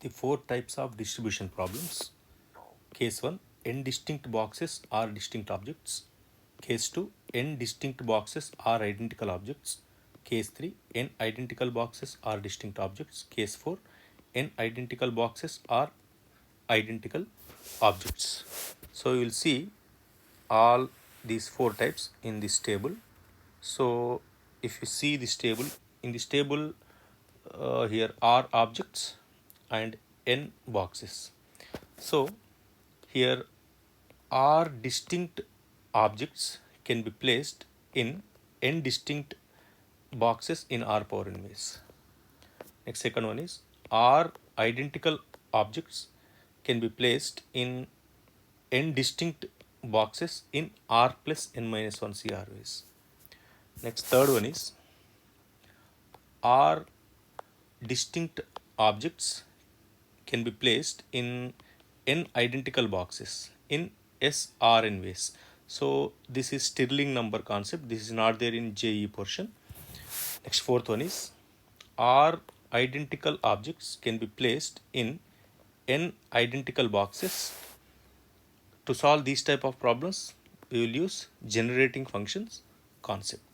the four types of distribution problems. Case 1, n distinct boxes are distinct objects. Case 2, n distinct boxes are identical objects. Case 3, n identical boxes are distinct objects. Case 4, n identical boxes are identical objects. So you will see all these four types in this table. So if you see this table, in this table here are objects and n boxes. So here r distinct objects can be placed in n distinct boxes in r power n ways. Next, second one is r identical objects can be placed in n distinct boxes in r plus n minus 1 CR ways. Next, third one is r distinct objects can be placed in n identical boxes in SRN ways. So this is Stirling number concept. This is not there in JEE portion. Next, fourth one is R identical objects can be placed in n identical boxes. To solve these type of problems, we will use generating functions concept.